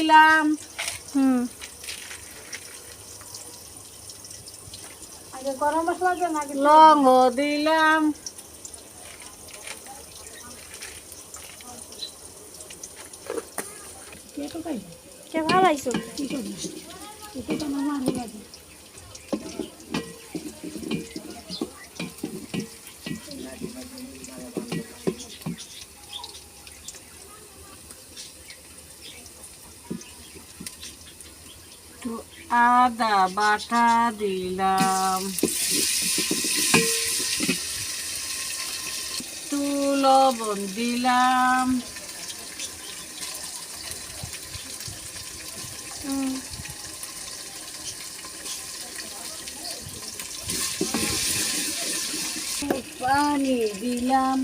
দিলাম। গরম মশলা দেন, লং দিলাম। কে ভালো আইছো? আদা বাটা দিলাম, একটু লবণ দিলাম, পানি দিলাম।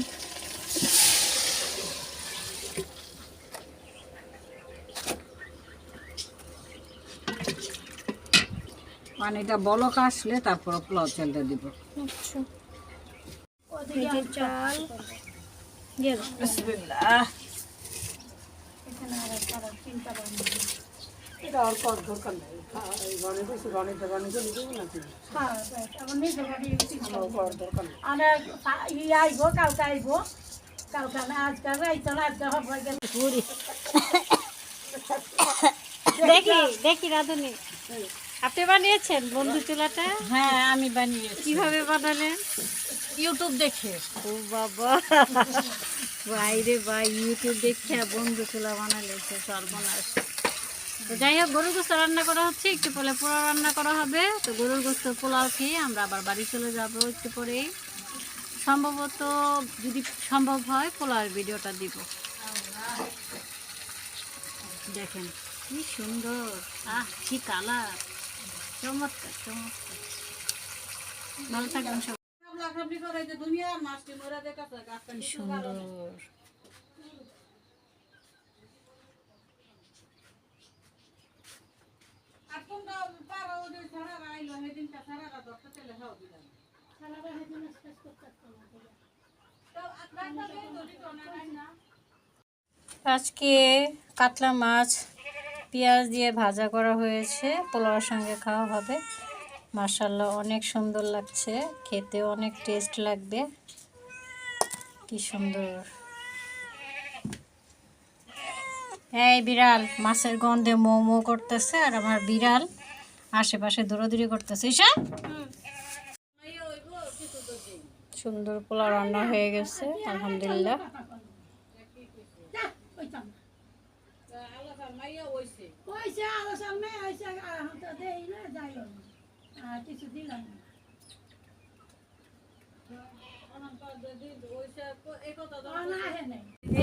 পানিটা বলক আসলে তারপর পোলাও চালটা দিব। আচ্ছা, এই যে চাল দিয়ে দাও। বিসমিল্লাহ। দেখি দেখি রাঁধুনি, আপনি বানিয়েছেন বন্ধু চুলাটা? হ্যাঁ আমি বানিয়েছি। কিভাবে বানালেন? ইউটিউব দেখে। ও বাবা, বাইরে ভাই ইউটিউব দেখে বন্ধু চুলা বানালে তো সর্বনাশ। তো যাই হোক, গরুর গোস্ত রান্না করা হচ্ছে, একটু পরে পোলাও রান্না করা হবে। তো গরুর গোস্ত পোলাও খেয়ে আমরা আবার বাড়ি চলে যাব একটু পরেই। সম্ভবত যদি সম্ভব হয় পোলাওয়ের ভিডিওটা দিব। দেখেন কি সুন্দর, কি কালার, চমৎকার চমৎকার। ভালো থাকবেন সব। কি সুন্দর। আজকে কাতলা মাছ পেঁয়াজ দিয়ে ভাজা করা হয়েছে, পোলাওর সঙ্গে খাওয়া হবে। মাশাআল্লাহ অনেক সুন্দর লাগছে, খেতেও অনেক টেস্ট লাগবে। কি সুন্দর। এই বিড়াল মাছের গন্ধে মো মো করতেছে, আর আমার বিড়াল আশেপাশে দৌড়াদৌড়ি করতেছে। ঈশা, সুন্দর পোলাও রান্না হয়ে গেছে আলহামদুলিল্লাহ।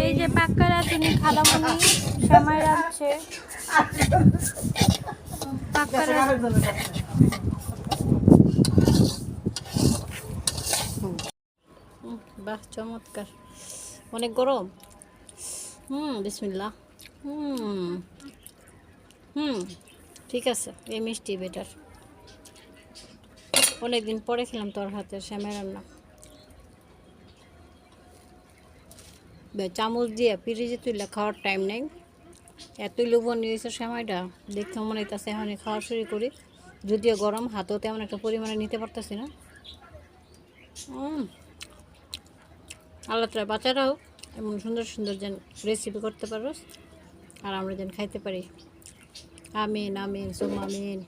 এই যে পাক্কারা তিনি খালামণি সময় রাখছে। বাহ চমৎকার, অনেক গরম। বিসমিল্লাহ। ঠিক আছে, এই মিষ্টি বেটার। অনেকদিন পরে খেলাম তোর হাতের শ্যামের রান্না। চামচ দিয়ে পিরিজে তুললে খাওয়ার টাইম নেই, এতই লোভন নিয়েছে সময়টা দেখতে মনে হইতেছে এখনই খাওয়া শুরু করি। যদিও গরম, হাতেও তেমন একটা পরিমাণে নিতে পারতেছি না। আল্লাহ তাআলা বাচ্চারাও এমন সুন্দর সুন্দর যেন রেসিপি করতে পারো, আর আমরা যেন খাইতে পারি। আমিন আমিন সুম্মা আমিন।